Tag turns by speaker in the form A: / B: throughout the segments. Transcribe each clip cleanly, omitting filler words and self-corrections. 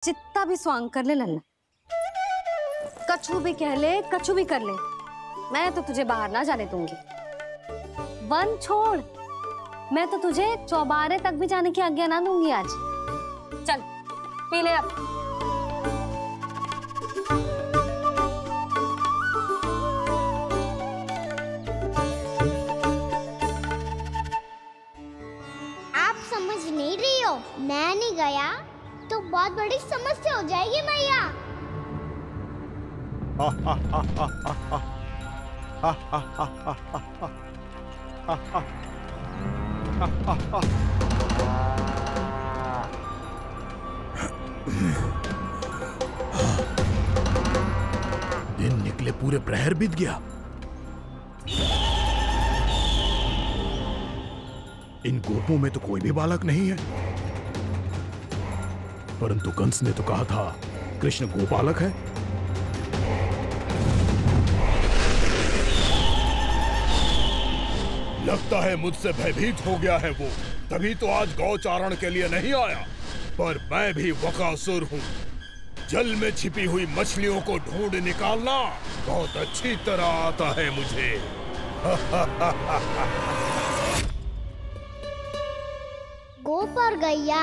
A: जितना भी स्वांग कर ले लल्ला, कछु भी कह ले, कछु भी कर ले, मैं तो तुझे बाहर ना जाने दूंगी। वन छोड़, मैं तो तुझे चौबारे तक भी जाने की आज्ञा ना दूंगी आज। चल पी ले अब।
B: आप समझ नहीं रही हो, मैं नहीं गया तो बहुत बड़ी समस्या हो जाएगी मैया।
C: दिन निकले पूरे प्रहर बीत गया। इन गोपों में तो कोई भी बालक नहीं है, परंतु कंस ने तो कहा था कृष्ण गोपालक है।
D: लगता है मुझसे भयभीत हो गया है वो, तभी तो आज गौचारण के लिए नहीं आया। पर मैं भी वकासुर हूँ, जल में छिपी हुई मछलियों को ढूंढ निकालना बहुत अच्छी तरह आता है मुझे।
B: गोप और गैया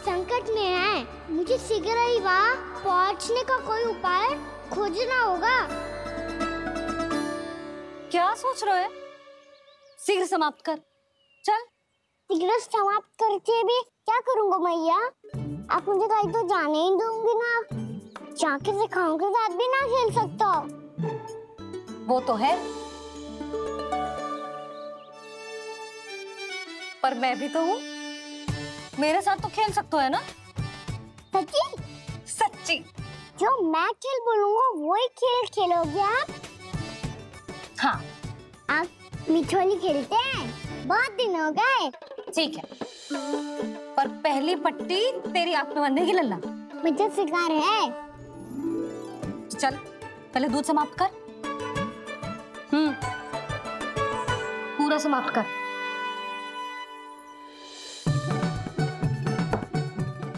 B: संकट में है, मुझे शीघ्र ही वहाँ पहुँचने का कोई उपाय खोजना होगा।
A: क्या सोच रहे हो? शीघ्र समाप्त कर, चल।
B: शीघ्र समाप्त करके भी क्या करूँगा मैया? आप मुझे कहीं तो जाने ही दूंगी ना, जाके सिखाओं के साथ भी ना खेल सकता।
A: वो तो है, पर मैं भी तो हूँ, मेरे साथ तो खेल सकते हो है ना?
B: सच्ची?
A: सच्ची।
B: जो मैं खेल बोलूँगा वही खेल खेलोगे आप?
A: हाँ।
B: आप मिठोली खेलते हैं, बहुत दिन हो गए।
A: ठीक है, पर पहली पट्टी तेरी आंख में बंधेगी लल्ला।
B: मुझे शिकार है।
A: चल पहले दूध समाप्त कर। पूरा समाप्त कर।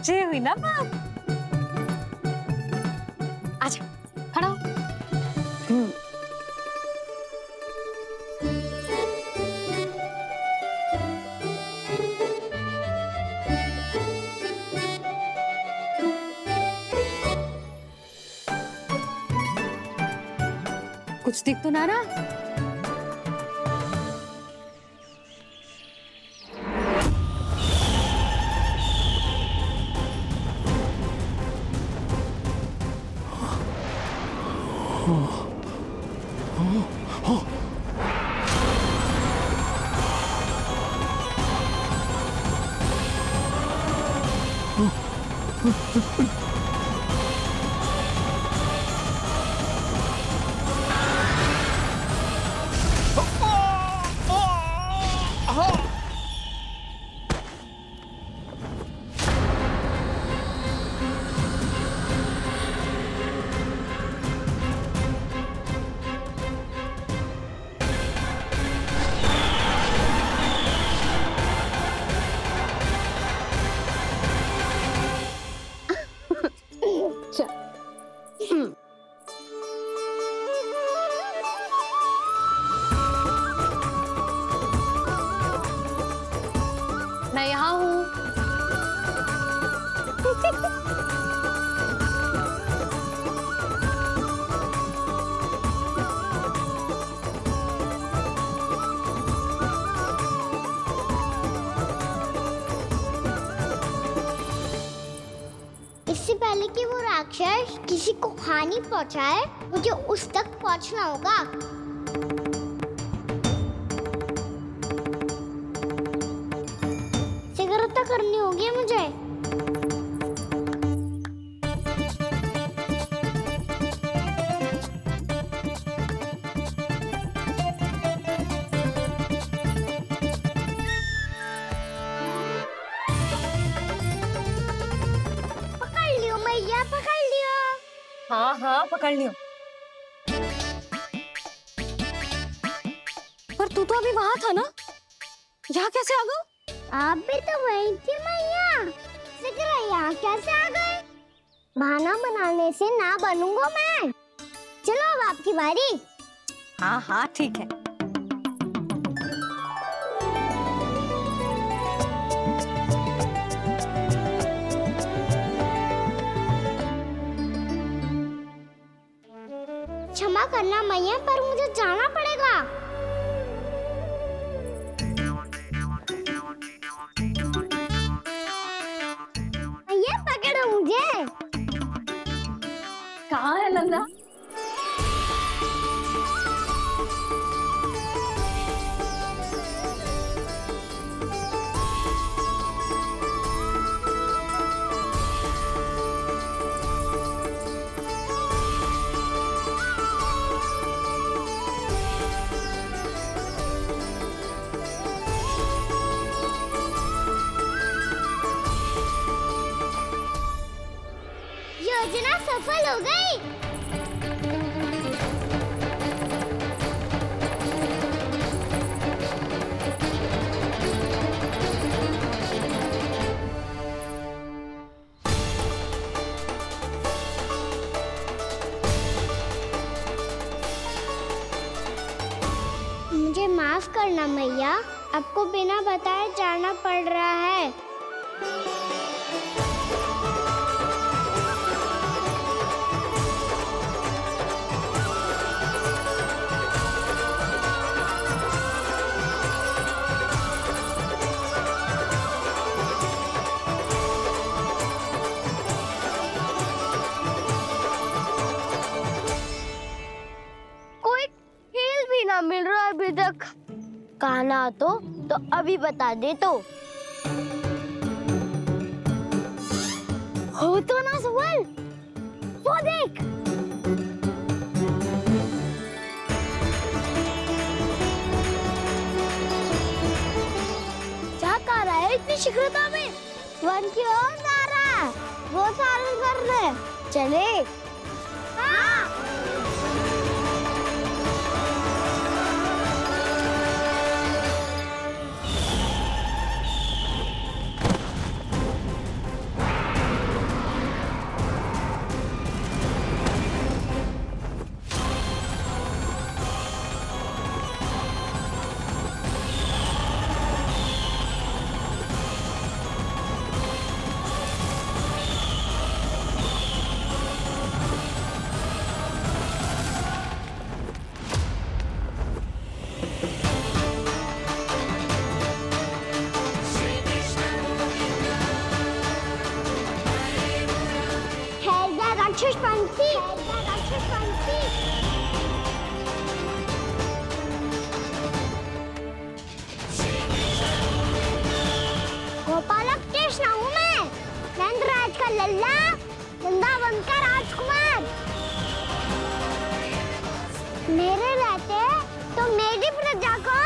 A: जे हुई ना बात। आजा, खड़ा हो। कुछ दिख तो ना रहा? मैं यहाँ हूँ।
B: इससे पहले कि वो राक्षस किसी को हानि पहुंचाए, मुझे उस तक पहुंचना होगा। शीघ्रता करनी होगी मुझे। पकड़ लियो मैया, पकड़ लियो।
A: हाँ हाँ पकड़ लियो। पर तू तो अभी वहां था ना, यहाँ कैसे आ गया?
B: आप भी तो वही थी मैया, शीघ्र यहाँ कैसे आ गए? बहाना बनाने से ना बनूंगा मैं। चलो अब आपकी बारी।
A: हाँ हाँ ठीक है।
B: क्षमा करना मैया, पर मुझे जाना पड़ेगा। मैया पकड़ो मुझे।
A: कहाँ है नंदा?
B: योजना सफल हो गई। मुझे माफ करना मैया, आपको बिना बताए जाना पड़ रहा है। मिल रहा है अभी तक। कहना तो अभी बता दे तो। हो तो ना सवाल, वो देख। क्या कर रहा है इतनी शीघ्रता में? वन की ओर जा रहा है, वो सारे कर रहे। चले। हाँ। राक्षस पंछी, राक्षस पंछी। गोपालक कृष्ण हूँ मैं, नंदराज का लल्ला, वृंदावन का राजकुमार। मेरे रहते तो मेरी प्रजा को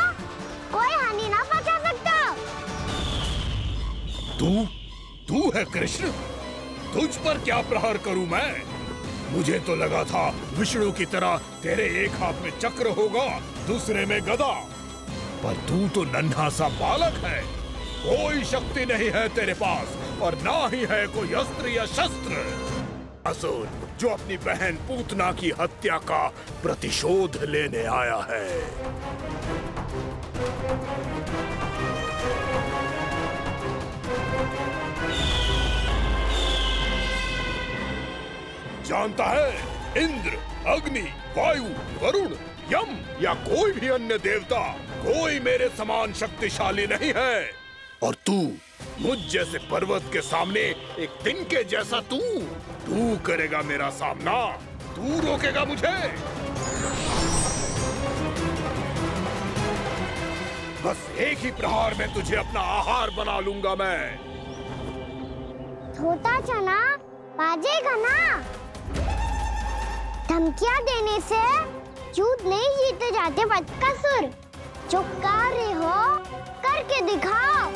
B: कोई हानि ना पहुंचा सकता।
D: तू है कृष्ण? तुझ पर क्या प्रहार करूं मैं? मुझे तो लगा था विष्णु की तरह तेरे एक हाथ में चक्र होगा, दूसरे में गदा, पर तू तो नन्हा सा बालक है। कोई शक्ति नहीं है तेरे पास और ना ही है कोई अस्त्र या शस्त्र। असुर जो अपनी बहन पूतना की हत्या का प्रतिशोध लेने आया है। जानता है, इंद्र, अग्नि, वायु, वरुण, यम या कोई भी अन्य देवता, कोई मेरे समान शक्तिशाली नहीं है। और तू, मुझ जैसे पर्वत के सामने एक तिनके जैसा तू करेगा मेरा सामना? तू रोकेगा मुझे? बस एक ही प्रहार में तुझे अपना आहार बना लूंगा मैं।
B: छोटा चना बाजेगा ना। धमकियां देने से युद्ध नहीं जीते जाते बदकसूर। जो कार्य हो करके दिखाओ।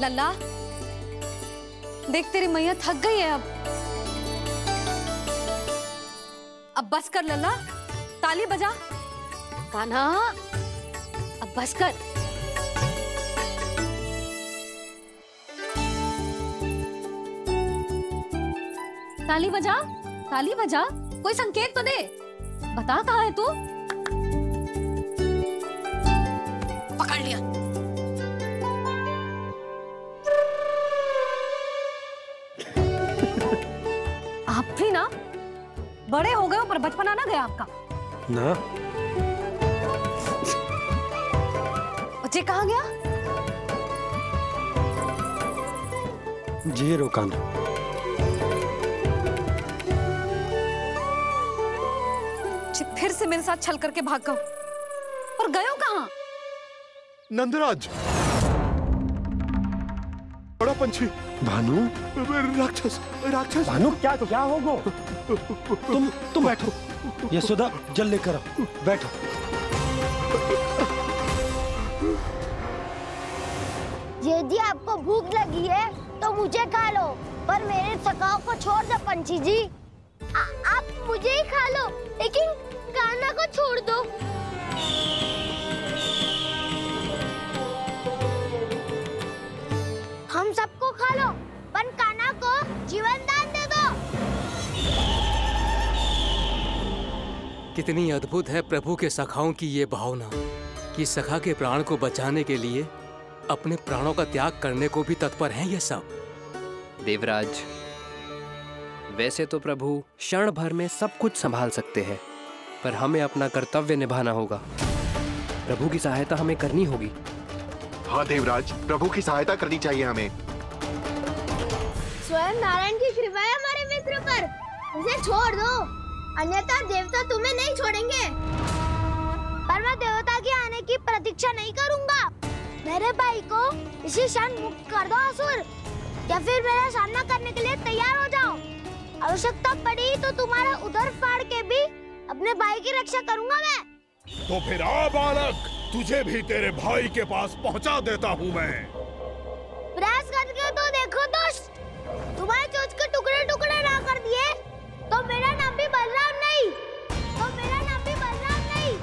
A: लल्ला, देख तेरी मैया थक गई है अब बस कर लल्ला, ताली बजा। कान्हा, अब बस कर। ताली बजा, ताली बजा, कोई संकेत तो दे, बता कहाँ है तू? पकड़ लिया। आप भी ना बड़े हो गए हो, पर बचपना ना गया आपका
E: ना।
A: बच्चे कहाँ गया?
E: जी रोकान।
A: फिर से मेरे साथ छल करके भाग गए, और गए हो कहाँ?
D: नंदराज, बड़ा पंछी।
E: भानु,
D: राक्षस, राक्षस।
E: भानु क्या क्या होगा? तुम बैठो, यशोदा जल लेकर आओ, बैठो।
B: यदि आपको भूख लगी है तो मुझे खा लो, पर मेरे सखाओं को छोड़ दो पंछी जी। आप मुझे ही खा लो, लेकिन कान्हा को छोड़ दो। हम सबको खा लो, पर कान्हा को जीवन दान दे दो।
F: कितनी अद्भुत है प्रभु के सखाओं की ये भावना कि सखा के प्राण को बचाने के लिए अपने प्राणों का त्याग करने को भी तत्पर हैं ये सब।
G: देवराज, वैसे तो प्रभु क्षण भर में सब कुछ संभाल सकते हैं, पर हमें अपना कर्तव्य निभाना होगा। प्रभु की सहायता हमें करनी होगी।
H: हाँ देवराज, प्रभु की सहायता करनी चाहिए हमें।
B: स्वयं नारायण की कृपा है हमारे मित्र पर, उसे छोड़ दो, अन्यथा देवता तुम्हें नहीं छोड़ेंगे। पर मैं देवता के आने की प्रतीक्षा नहीं करूंगा। मेरे भाई को इसी क्षण मुक्त कर दो असुर, या फिर मेरा सामना करने के लिए तैयार हो जाओ। आवश्यकता पड़ी तो तुम्हारा उदर फाड़ के भी अपने भाई की रक्षा करूंगा मैं।
D: तो फिर आ बालक, तुझे भी तेरे भाई के पास पहुंचा देता हूँ मैं।
B: प्रयास करके तो देखो दोस्त, तुम्हारे चोंच के टुकड़े टुकड़े ना कर दिए तो मेरा नाम भी बलराम नहीं, तो मेरा नाम भी बलराम नहीं।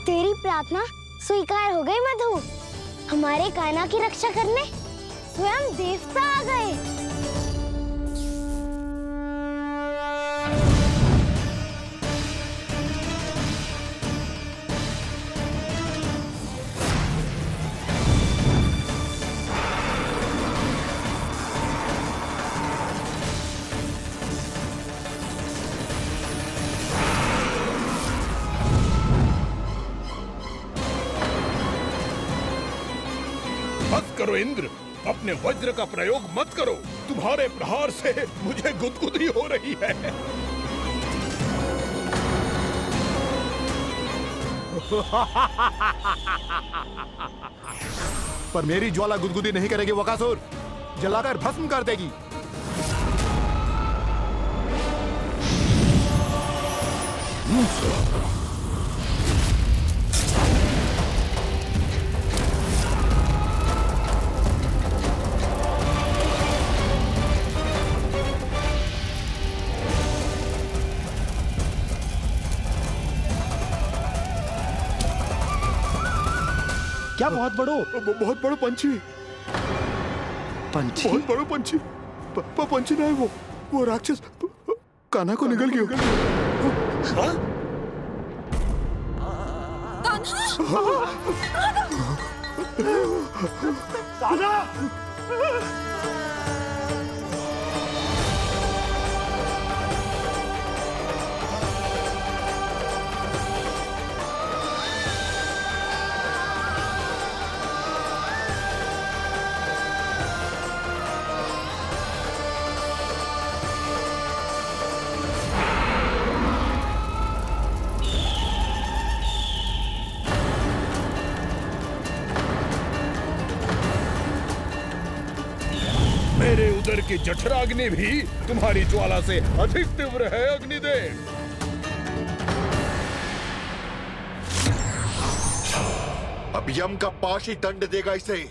B: तेरी प्रार्थना स्वीकार हो गई मधु। हमारे कान्हा की रक्षा करने स्वयं देवता आ गए।
D: करो इंद्र, अपने वज्र का प्रयोग मत करो। तुम्हारे प्रहार से मुझे गुदगुदी हो रही है।
C: पर मेरी ज्वाला गुदगुदी नहीं करेगी वकासुर, जलाकर भस्म कर देगी।
E: क्या बहुत बड़ो?
C: बहुत बड़ो पंछी।
E: पंछी?
C: बहुत बड़ो पंछी। पंछी ना है वो राक्षस कान्हा को निगल गया।
E: कान्हा!
D: मेरे उदर की जठराग्नि भी तुम्हारी ज्वाला से अधिक तीव्र है अग्निदेव।
H: अब यम का पाश ही दंड देगा इसे।